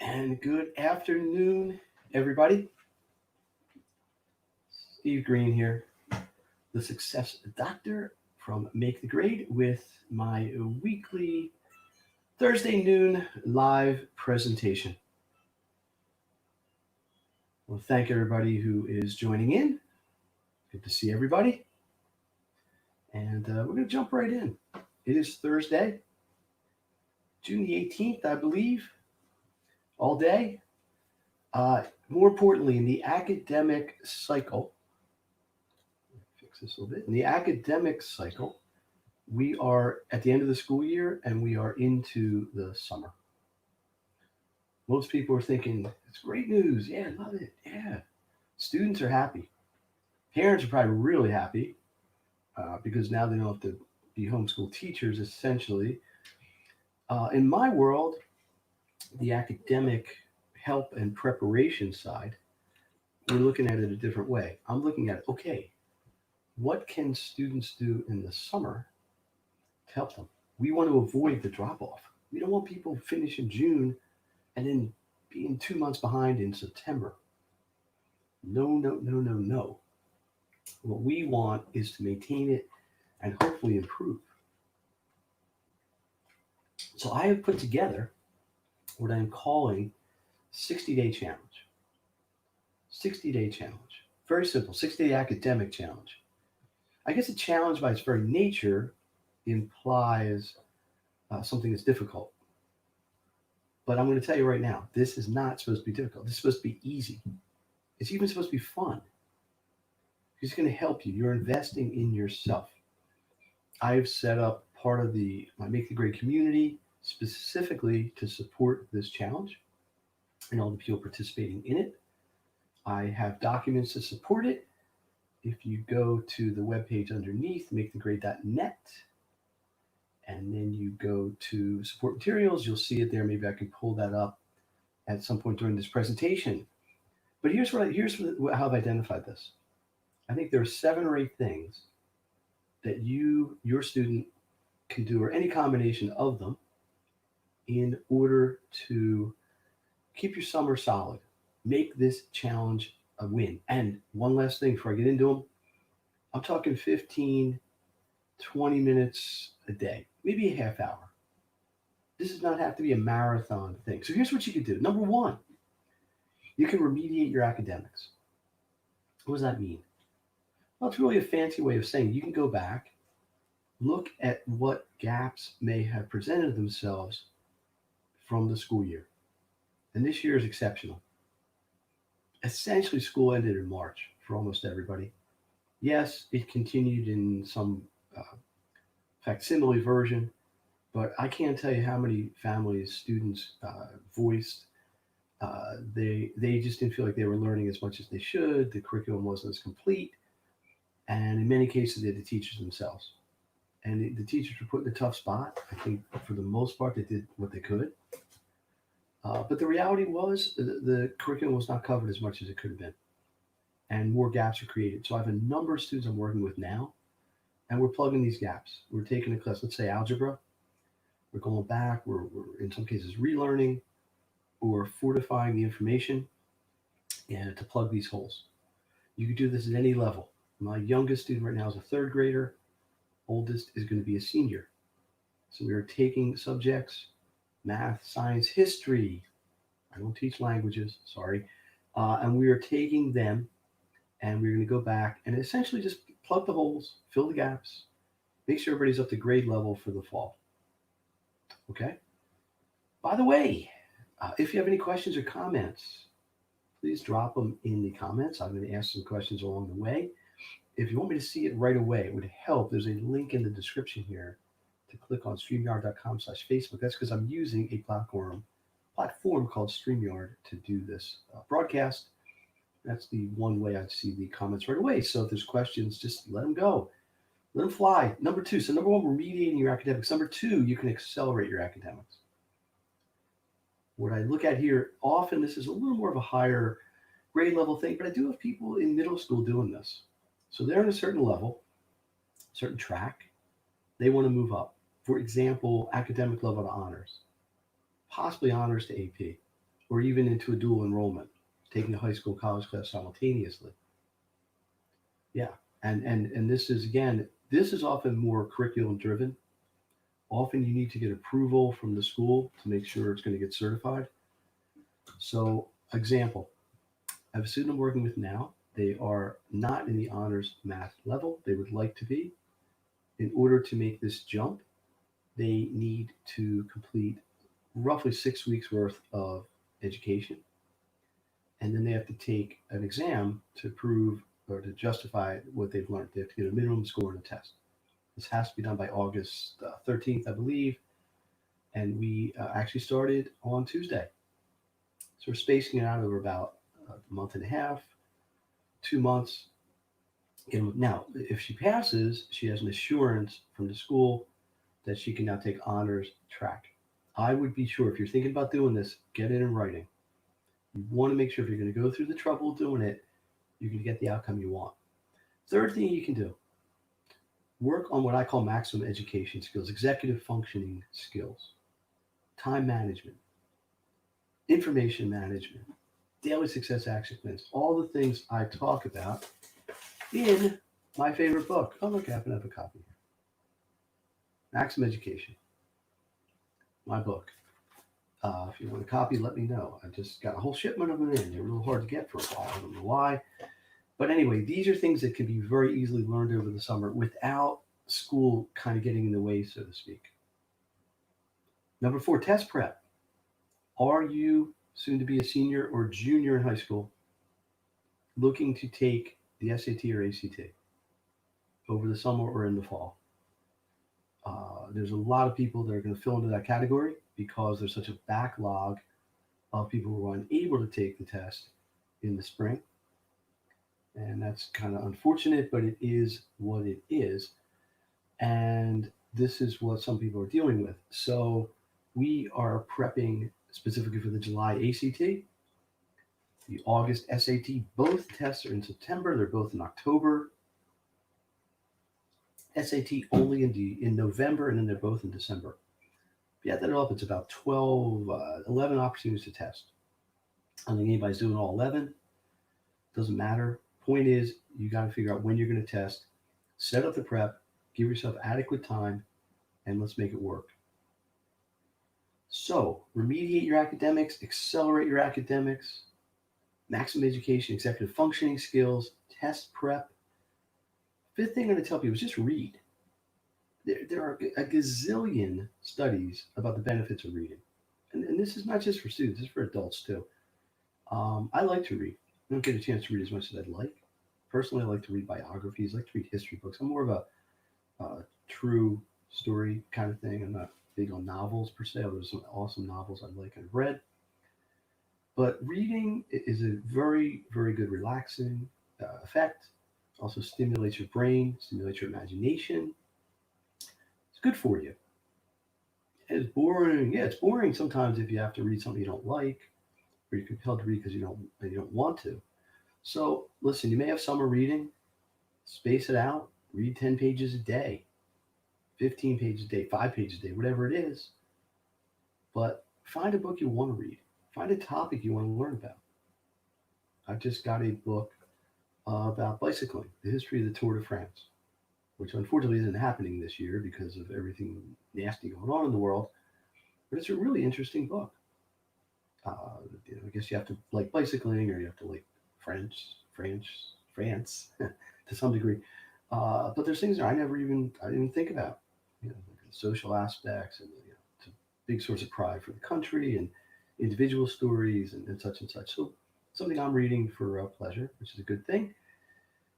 And good afternoon, everybody. Steve Green here, the Success Doctor from Make the Grade with my weekly Thursday noon live presentation. Well, thank everybody who is joining in. Good to see everybody. And we're going to jump right in. It is Thursday, June the 18th, I believe, all day. More importantly, in the academic cycle, fix this a little bit. In the academic cycle, we are at the end of the school year and we are into the summer. Most people are thinking, it's great news. Yeah, love it. Yeah. Students are happy. Parents are probably really happy because now they don't have to be homeschool teachers, essentially. In my world, the academic help and preparation side, we're looking at it a different way. I'm looking at, okay, what can students do in the summer to help them? We want to avoid the drop off. We don't want people finishing June and then being 2 months behind in September. No, no, no, no, no. What we want is to maintain it and hopefully improve. So I have put together what I'm calling 60-day challenge. 60-day challenge. Very simple. 60-day academic challenge. I guess a challenge by its very nature implies something that's difficult. But I'm going to tell you right now, this is not supposed to be difficult. This is supposed to be easy. It's even supposed to be fun. It's going to help you. You're investing in yourself. I've set up part of my Make the Grade community specifically to support this challenge and all the people participating in it. I have documents to support it. If you go to the webpage underneath, makethegrade.net, and then you go to support materials, you'll see it there. Maybe I can pull that up at some point during this presentation. But here's how I've identified this. I think there are 7 or 8 things that your student can do, or any combination of them, in order to keep your summer solid. Make this challenge a win. And one last thing before I get into them, I'm talking 15, 20 minutes a day, maybe a half hour. This does not have to be a marathon thing. So here's what you can do. Number 1, you can remediate your academics. What does that mean? Well, it's really a fancy way of saying you can go back, look at what gaps may have presented themselves from the school year. And this year is exceptional. Essentially, school ended in March for almost everybody. Yes, it continued in some facsimile version, but I can't tell you how many families, students voiced they just didn't feel like they were learning as much as they should. The curriculum wasn't as complete, and in many cases, they had the teachers themselves. And the teachers were put in a tough spot. I think for the most part, they did what they could. But the reality was the curriculum was not covered as much as it could have been, and more gaps are created. So I have a number of students I'm working with now, and we're plugging these gaps. We're taking a class, let's say algebra. We're going back. We're in some cases relearning or fortifying the information and to plug these holes. You can do this at any level. My youngest student right now is a 3rd grader. Oldest is going to be a senior. So we are taking subjects, math, science, history. I don't teach languages, sorry. And we are taking them and we're going to go back and essentially just plug the holes, fill the gaps, make sure everybody's up to grade level for the fall. Okay? By the way, if you have any questions or comments, please drop them in the comments. I'm going to ask some questions along the way. If you want me to see it right away, it would help. There's a link in the description here to click on StreamYard.com/Facebook. That's because I'm using a platform called StreamYard to do this broadcast. That's the one way I see the comments right away. So if there's questions, just let them go. Let them fly. Number 2. So number 1, remediating your academics. Number 2, you can accelerate your academics. What I look at here, often this is a little more of a higher grade level thing, but I do have people in middle school doing this. So they're in a certain level, certain track. They want to move up. For example, academic level to honors, possibly honors to AP. or even into a dual enrollment, taking a high school college class simultaneously. Yeah, and this is again, this is often more curriculum driven. Often you need to get approval from the school to make sure it's going to get certified. So, example, I have a student I'm working with now. They are not in the honors math level. They would like to be. In order to make this jump, they need to complete roughly 6 weeks worth of education, and then they have to take an exam to prove or to justify what they've learned. They have to get a minimum score in a test. This has to be done by August 13th, I believe, and we actually started on Tuesday. So we're spacing it out over about a month and a half, 2 months. And now, if she passes, she has an assurance from the school that she can now take honors track. I would be sure if you're thinking about doing this, get it in writing. You want to make sure if you're going to go through the trouble of doing it, you're going to get the outcome you want. Third thing you can do, work on what I call maximum education skills, executive functioning skills, time management, information management, daily success action plans, all the things I talk about in my favorite book. Oh, look, I happen to have a copy here. Maximum Education, my book. If you want a copy, let me know. I just got a whole shipment of them in. They're a little hard to get for a while. I don't know why. But anyway, these are things that can be very easily learned over the summer without school kind of getting in the way, so to speak. Number four, test prep. Are you soon to be a senior or junior in high school looking to take the SAT or ACT over the summer or in the fall? There's a lot of people that are going to fill into that category because there's such a backlog of people who are unable to take the test in the spring. And that's kind of unfortunate, but it is what it is. And this is what some people are dealing with. So we are prepping specifically for the July ACT, the August SAT. Both tests are in September, they're both in October. SAT only in November, and then they're both in December. If you add that up, it's about 12, 11 opportunities to test. I don't think anybody's doing all 11. Doesn't matter. Point is, you got to figure out when you're going to test, set up the prep, give yourself adequate time, and let's make it work. So, remediate your academics, accelerate your academics, maximum education, executive functioning skills, test prep. Fifth thing I'm going to tell people is just read. There are a gazillion studies about the benefits of reading. And this is not just for students, it's for adults too. I like to read. I don't get a chance to read as much as I'd like. Personally, I like to read biographies, I like to read history books. I'm more of a true story kind of thing. I'm not big on novels per se. There's some awesome novels I like and I've read. But reading is a very, very good relaxing effect. Also stimulates your brain, stimulates your imagination. It's good for you. It's boring. Yeah, it's boring sometimes if you have to read something you don't like, or you're compelled to read because you don't want to. So listen, you may have summer reading. Space it out. Read 10 pages a day, 15 pages a day, 5 pages a day, whatever it is. But find a book you want to read. Find a topic you want to learn about. I just got a book about bicycling, the history of the Tour de France, which unfortunately isn't happening this year because of everything nasty going on in the world. But it's a really interesting book. I guess you have to like bicycling, or you have to like France to some degree. But there's things that I didn't even think about. Like the social aspects, and it's a big source of pride for the country and individual stories and such and such. So something I'm reading for pleasure, which is a good thing.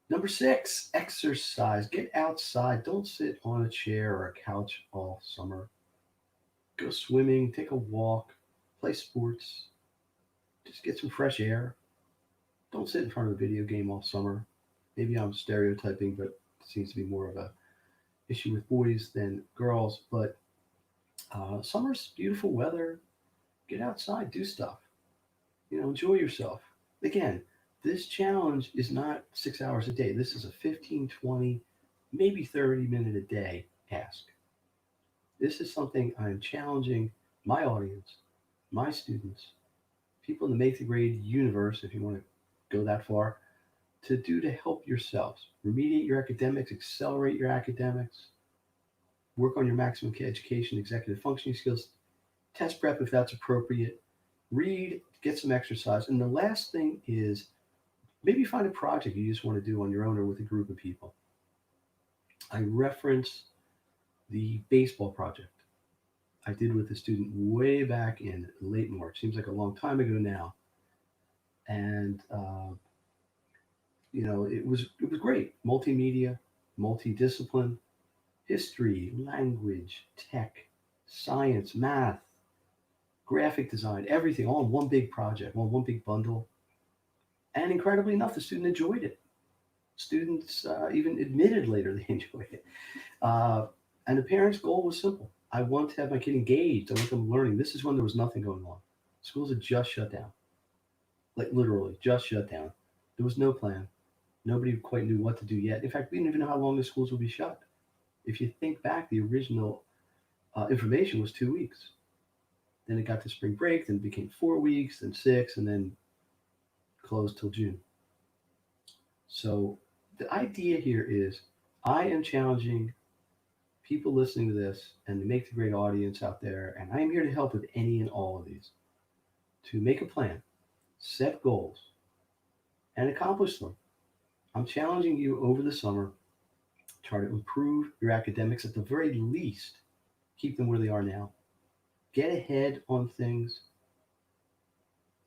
Number six, exercise. Get outside. Don't sit on a chair or a couch all summer. Go swimming, take a walk, play sports, just get some fresh air. Don't sit in front of a video game all summer. Maybe I'm stereotyping, but it seems to be more of a issue with boys than girls. But summer's beautiful weather. Get outside, do stuff. Enjoy yourself. Again, this challenge is not 6 hours a day. This is a 15, 20, maybe 30-minute a day task. This is something I'm challenging my audience, my students, people in the make the grade universe, if you want to go that far, to do to help yourselves remediate your academics, accelerate your academics, work on your maximum education, executive functioning skills, test prep if that's appropriate, read, get some exercise. And the last thing is maybe find a project you just want to do on your own or with a group of people. I reference the baseball project I did with a student way back in late March. Seems like a long time ago now. And it was great. Multimedia, multidiscipline, history, language, tech, science, math, graphic design, everything all in one big project, one big bundle. And incredibly enough, the student enjoyed it. Students even admitted later they enjoyed it. Uh, and the parents' goal was simple. I want to have my kid engaged. I want them learning. This is when there was nothing going on. Schools had just shut down, like literally just shut down. There was no plan. Nobody quite knew what to do yet. In fact, we didn't even know how long the schools would be shut. If you think back, the original information was 2 weeks. Then it got to spring break, then it became 4 weeks, then six, and then closed till June. So the idea here is I am challenging people listening to this and to make the great audience out there, and I am here to help with any and all of these to make a plan, set goals, and accomplish them. I'm challenging you over the summer, try to improve your academics at the very least, keep them where they are now. Get ahead on things,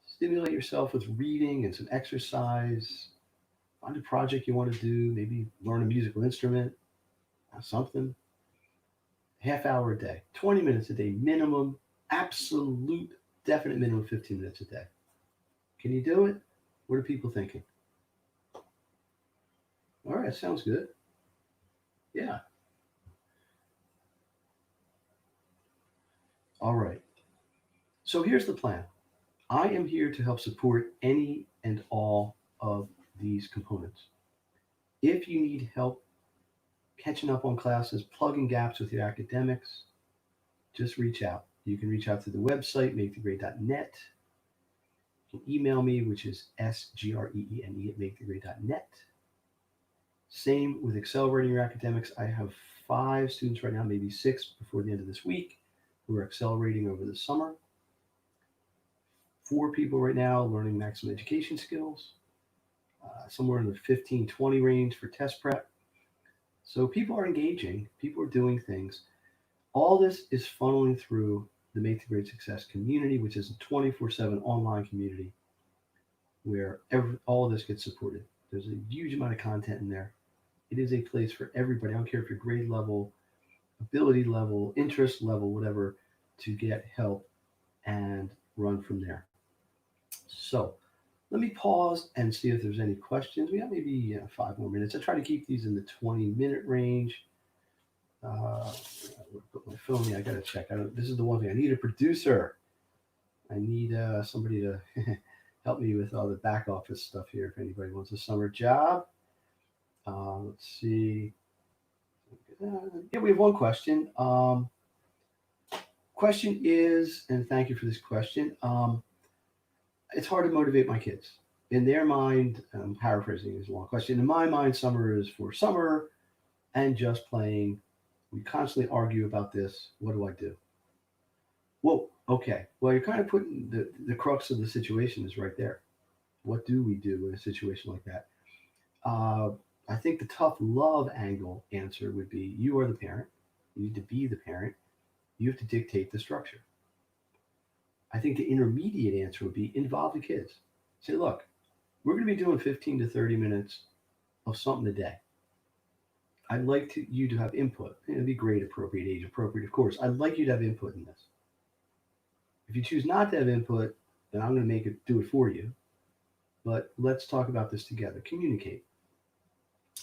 stimulate yourself with reading and some exercise. Find a project you want to do, maybe learn a musical instrument, something. Half hour a day, 20 minutes a day minimum, absolute, definite minimum 15 minutes a day. Can you do it? What are people thinking? All right, sounds good. Yeah. All right. So here's the plan. I am here to help support any and all of these components. If you need help catching up on classes, plugging gaps with your academics, just reach out. You can reach out to the website, makethegrade.net. You can email me, which is sgreene at makethegrade.net. Same with accelerating your academics. I have 5 students right now, maybe 6 before the end of this week, who are accelerating over the summer. 4 people right now learning maximum education skills, somewhere in the 15-20 range for test prep. So people are engaging, people are doing things. All this is funneling through the Make the Great Success community, which is a 24/7 online community where all of this gets supported. There's a huge amount of content in there. It is a place for everybody. I don't care if your grade level, ability level, interest level, whatever, to get help and run from there. So let me pause and see if there's any questions. We have maybe 5 more minutes. I try to keep these in the 20-minute range. Put my phone here. I gotta check. This is the one thing I need a producer. I need somebody to help me with all the back office stuff here. If anybody wants a summer job, let's see. Yeah, we have one question. Question is, and thank you for this question. It's hard to motivate my kids. In their mind, I'm paraphrasing this long question. In my mind, summer is for summer and just playing. We constantly argue about this. What do I do? Well, okay. Well, you're kind of putting the crux of the situation is right there. What do we do in a situation like that? Uh, I think the tough love angle answer would be you are the parent. You need to be the parent. You have to dictate the structure. I think the intermediate answer would be involve the kids. Say, look, we're going to be doing 15 to 30 minutes of something a day. I'd like you to have input. It'd be grade appropriate, age appropriate, of course. I'd like you to have input in this. If you choose not to have input, then I'm going to do it for you. But let's talk about this together. Communicate.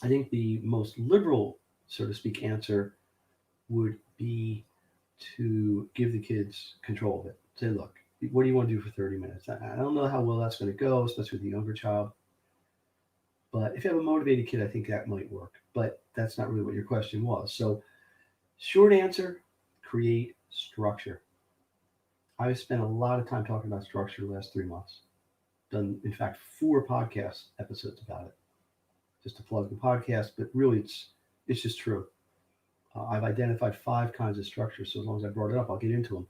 I think the most liberal, so to speak, answer would be to give the kids control of it. Say, look, what do you want to do for 30 minutes? I don't know how well that's going to go, especially with the younger child. But if you have a motivated kid, I think that might work. But that's not really what your question was. So, short answer, create structure. I've spent a lot of time talking about structure the last 3 months. Done, in fact, 4 podcast episodes about it, just to plug the podcast. But really, it's just true. I've identified 5 kinds of structure. So as long as I brought it up, I'll get into them.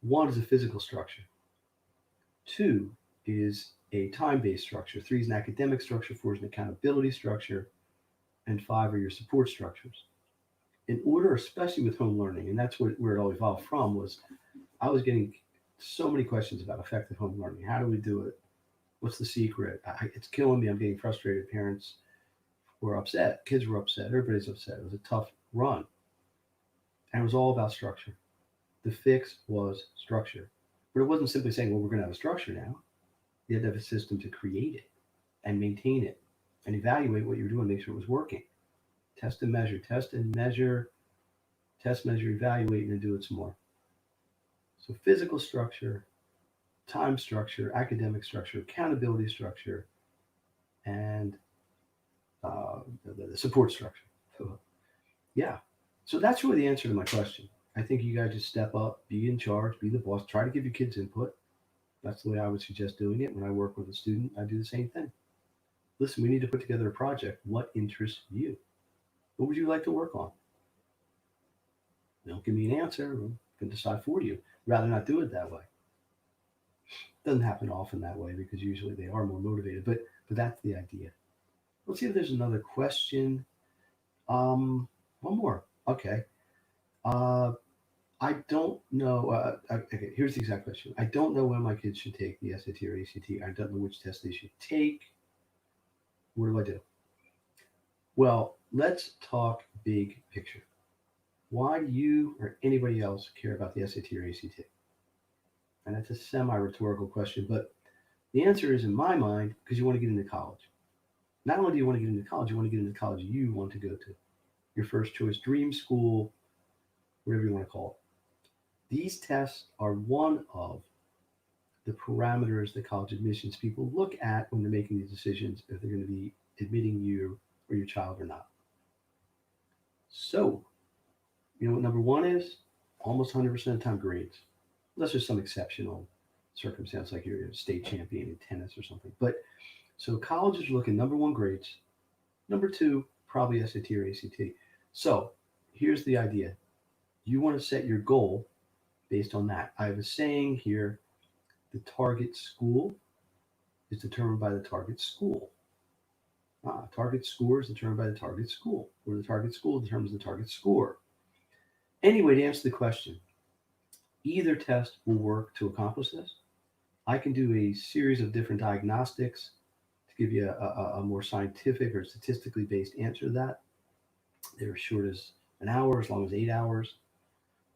One is a physical structure. Two is a time-based structure. Three is an academic structure. Four is an accountability structure. And 5 are your support structures. In order, especially with home learning, and that's where it all evolved from, was I was getting so many questions about effective home learning. How do we do it? What's the secret? It's killing me. I'm getting frustrated. Parents were upset. Kids were upset. Everybody's upset. It was a tough run. And it was all about structure. The fix was structure. But it wasn't simply saying, well, we're going to have a structure now. You had to have a system to create it and maintain it and evaluate what you're doing, make sure it was working. Test and measure, test, measure, evaluate, and then do it some more. So physical structure, time structure, academic structure, accountability structure, and the support structure. So, yeah. So that's really the answer to my question. I think you guys just step up, be in charge, be the boss, try to give your kids input. That's the way I would suggest doing it. When I work with a student, I do the same thing. Listen, we need to put together a project. What interests you? What would you like to work on? Don't give me an answer. I can decide for you. Rather not do it that way. Doesn't happen often that way because usually they are more motivated. But that's the idea. Let's see if there's another question. One more. Okay. Uh, I don't know. Okay, here's the exact question. I don't know when my kids should take the SAT or ACT. I don't know which test they should take. What do I do? Well, let's talk big picture. Why do you or anybody else care about the SAT or ACT? And that's a semi-rhetorical question, but the answer is, in my mind, because you want to get into college. Not only do you want to get into college, you want to get into the college you want to go to. Your first choice, dream school, whatever you want to call it. These tests are one of the parameters that college admissions people look at when they're making these decisions if they're going to be admitting you or your child or not. So, you know what number one is? Almost 100% of the time, grades. Unless there's some exceptional circumstance like you're a state champion in tennis or something. But so colleges are looking number one, grades. Number two, probably SAT or ACT. So here's the idea. You want to set your goal based on that. I have a saying here, the target school is determined by the target school. Target score is determined by the target school, or the target school determines the target score. Anyway, to answer the question, either test will work to accomplish this. I can do a series of different diagnostics to give you a more scientific or statistically based answer to that. They're as short as an hour, as long as 8 hours.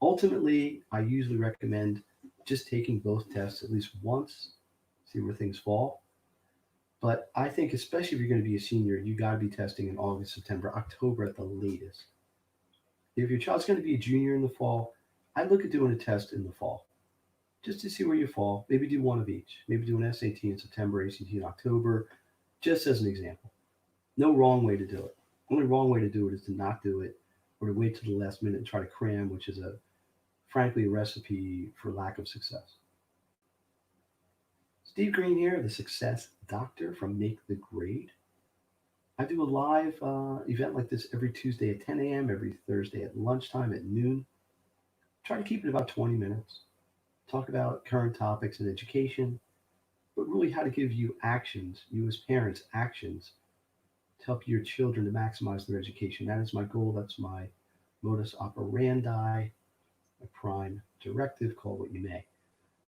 Ultimately, I usually recommend just taking both tests at least once, see where things fall. But I think, especially if you're going to be a senior, you got to be testing in August, September, October at the latest. If your child's going to be a junior in the fall, I'd look at doing a test in the fall just to see where you fall. Maybe do one of each. Maybe do an SAT in September, ACT in October, just as an example. No wrong way to do it. Only wrong way to do it is to not do it or to wait to the last minute and try to cram, which is frankly a recipe for lack of success. Steve Green here, the success doctor from Make the Grade. I do a live event like this every Tuesday at 10 a.m., every Thursday at lunchtime at noon. Try to keep it about 20 minutes. Talk about current topics in education, but really how to give you actions, you as parents, actions to help your children to maximize their education. That is my goal. That's my modus operandi, my prime directive, call what you may.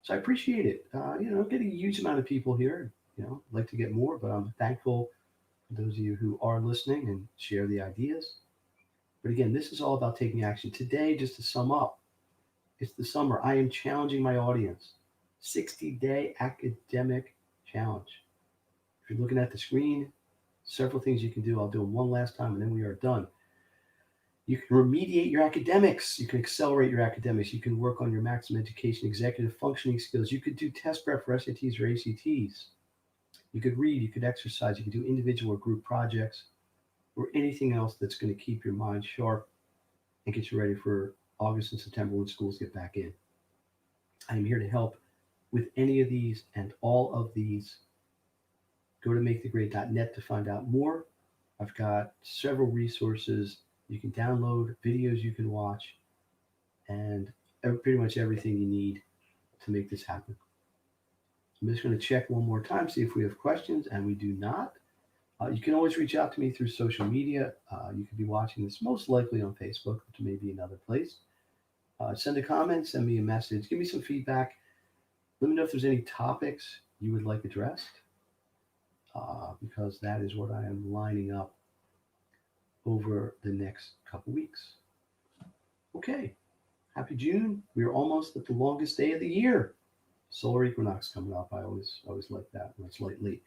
So I appreciate it. Getting a huge amount of people here. I'd like to get more, but I'm thankful for those of you who are listening and share the ideas. But again, this is all about taking action. Today, just to sum up, it's the summer. I am challenging my audience. 60-day academic challenge. If you're looking at the screen, several things you can do. I'll do them one last time and then we are done. You can remediate your academics. You can accelerate your academics. You can work on your maximum education, executive functioning skills. You could do test prep for SATs or ACTs. You could read, you could exercise, you could do individual or group projects, or anything else that's going to keep your mind sharp and get you ready for August and September when schools get back in. I am here to help with any of these and all of these. Go to makethegrade.net to find out more. I've got several resources you can download, videos you can watch, and pretty much everything you need to make this happen. I'm just going to check one more time, see if we have questions, and we do not. You can always reach out to me through social media. You could be watching this most likely on Facebook, which may be another place. Send a comment, send me a message, give me some feedback. Let me know if there's any topics you would like addressed, because that is what I am lining up over the next couple weeks. Okay, happy June. We are almost at the longest day of the year. Solar equinox coming up. I always like that when it's late.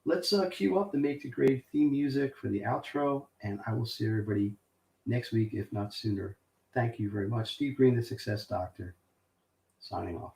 Let's cue up the Make the Grade theme music for the outro, and I will see everybody next week, if not sooner. Thank you very much. Steve Green, the Success Doctor, signing off.